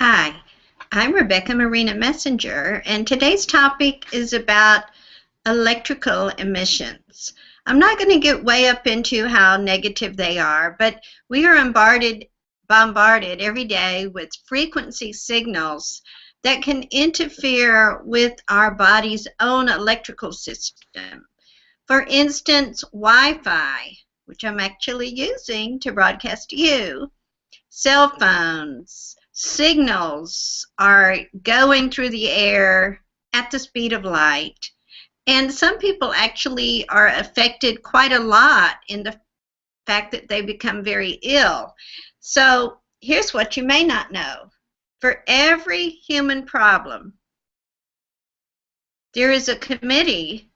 Hi, I'm Rebecca Marina Messenger, and today's topic is about electrical emissions. I'm not going to get way up into how negative they are, but we are bombarded every day with frequency signals that can interfere with our body's own electrical system. For instance, Wi-Fi, which I'm actually using to broadcast to you, cell phones, signals are going through the air at the speed of light. And some people actually are affected quite a lot in the fact that they become very ill. So here's what you may not know. For every human problem, there is a committee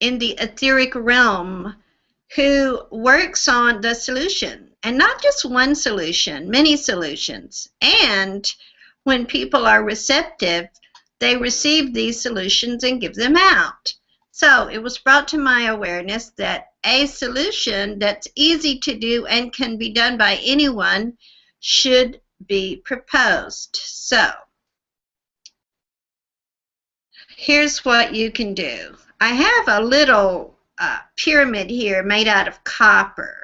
in the etheric realm who works on the solution, and not just one solution, many solutions. And when people are receptive, they receive these solutions and give them out. So it was brought to my awareness that a solution that's easy to do and can be done by anyone should be proposed. So here's what you can do. I have a little pyramid here made out of copper.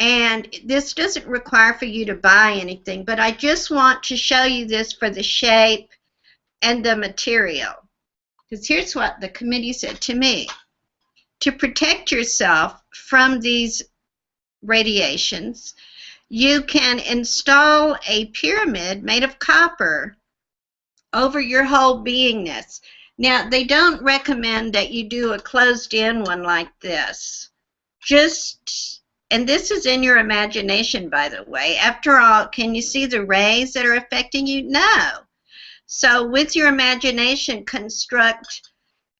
And this doesn't require for you to buy anything, but I just want to show you this for the shape and the material. Because here's what the committee said to me. To protect yourself from these radiations, you can install a pyramid made of copper over your whole beingness. Now, they don't recommend that you do a closed-in one like this. And this is in your imagination, by the way. After all, can you see the rays that are affecting you? No. So with your imagination, construct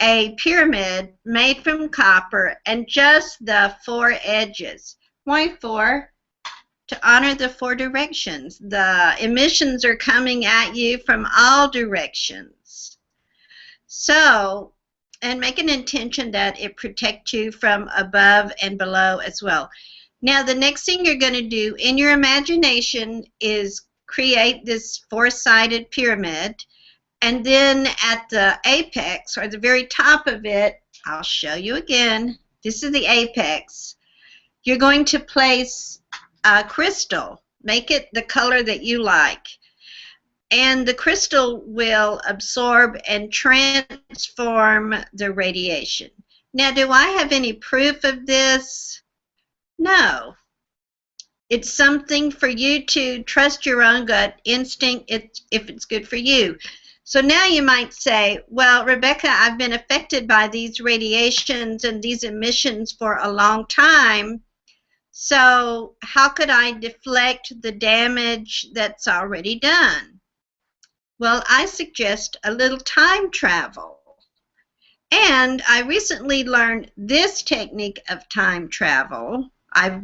a pyramid made from copper and just the four edges. Why four? To honor the four directions. The emissions are coming at you from all directions. So, and make an intention that it protects you from above and below as well. Now, the next thing you're going to do in your imagination is create this four-sided pyramid, and then at the apex, or the very top of it, I'll show you again. This is the apex. You're going to place a crystal. Make it the color that you like. And the crystal will absorb and transform the radiation. Now, do I have any proof of this? No. It's something for you to trust your own gut instinct if it's good for you. So now you might say, well, Rebecca, I've been affected by these radiations and these emissions for a long time. So how could I deflect the damage that's already done? Well, I suggest a little time travel. And I recently learned this technique of time travel. I've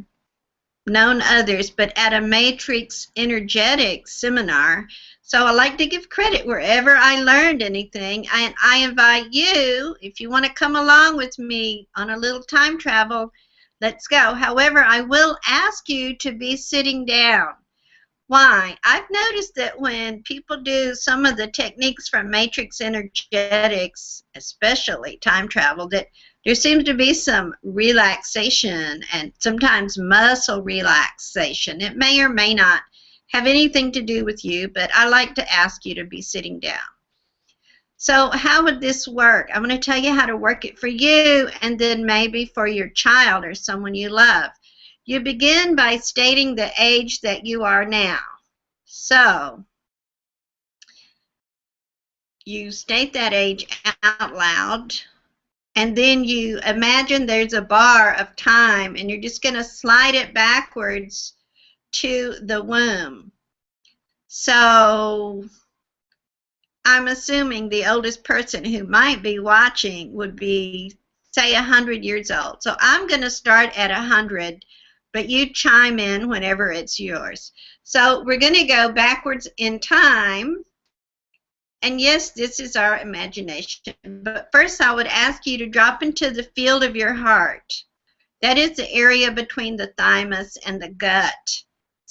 known others, but at a matrix energetics seminar. So I like to give credit wherever I learned anything. And I invite you, if you want to come along with me on a little time travel, let's go. However, I will ask you to be sitting down. Why? I've noticed that when people do some of the techniques from matrix energetics, especially time travel, that there seems to be some relaxation and sometimes muscle relaxation. It may or may not have anything to do with you, but I like to ask you to be sitting down. So how would this work? I'm going to tell you how to work it for you and then maybe for your child or someone you love. You begin by stating the age that you are now. So you state that age out loud, and then you imagine there's a bar of time, and you're just going to slide it backwards to the womb. So I'm assuming the oldest person who might be watching would be, say, 100 years old. So I'm going to start at 100. But you chime in whenever it's yours. So we're going to go backwards in time. And yes, this is our imagination. But first I would ask you to drop into the field of your heart. That is the area between the thymus and the gut.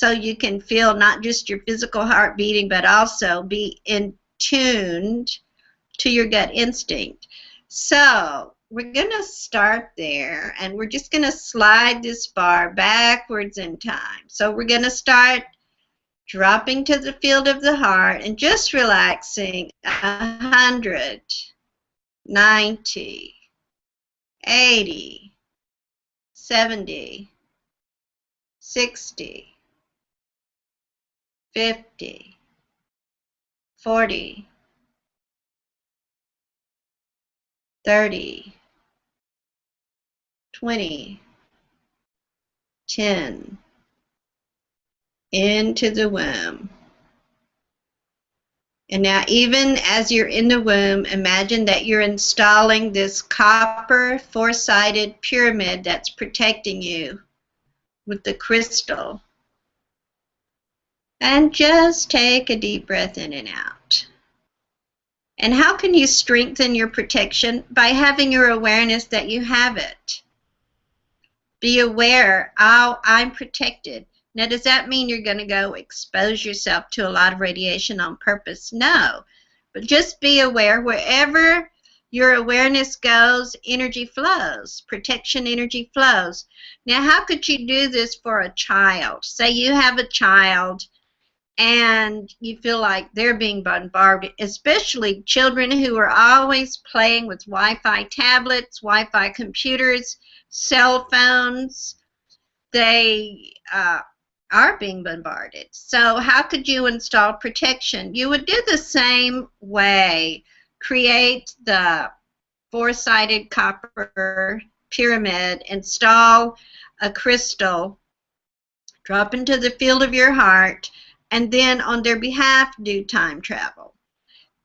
so you can feel not just your physical heart beating, but also be in tuned to your gut instinct. So we're going to start there, and we're just going to slide this bar backwards in time. So we're going to start dropping to the field of the heart and just relaxing 100, 90, 80, 70, 60, 50, 40, 30, 20, 10, into the womb. And now, even as you're in the womb, imagine that you're installing this copper four-sided pyramid that's protecting you with the crystal. And just take a deep breath in and out. And how can you strengthen your protection? By having your awareness that you have it. Be aware, oh, I'm protected. Now, does that mean you're going to go expose yourself to a lot of radiation on purpose? No. But just be aware, wherever your awareness goes, energy flows. Protection energy flows. Now, how could you do this for a child? Say you have a child and you feel like they're being bombarded, especially children who are always playing with Wi-Fi tablets, Wi-Fi computers, cell phones. They are being bombarded. So how could you install protection? You would do the same way. Create the four-sided copper pyramid, install a crystal, drop into the field of your heart, and then on their behalf do time travel.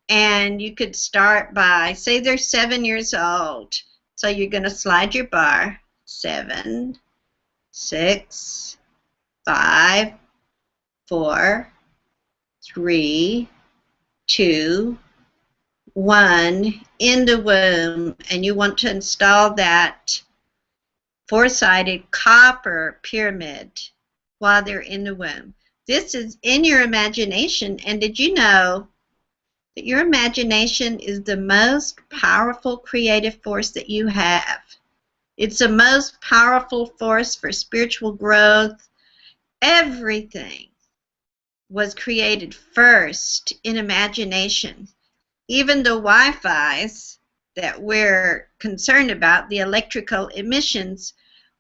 And you could start by, say they're 7 years old. So you're going to slide your bar, 7, 6, 5, 4, 3, 2, 1 in the womb, and you want to install that four-sided copper pyramid while they're in the womb. This is in your imagination, and did you know that your imagination is the most powerful creative force that you have? It's the most powerful force for spiritual growth. Everything was created first in imagination. Even the Wi-Fis that we're concerned about, the electrical emissions,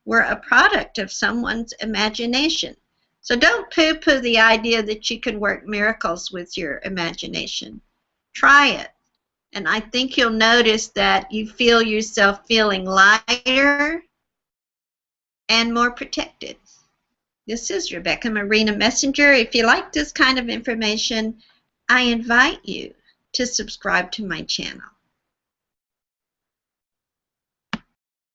were a product of someone's imagination. So don't poo-poo the idea that you can work miracles with your imagination. Try it. And I think you'll notice that you feel yourself feeling lighter and more protected. This is Rebecca Marina Messenger. If you like this kind of information, I invite you to subscribe to my channel.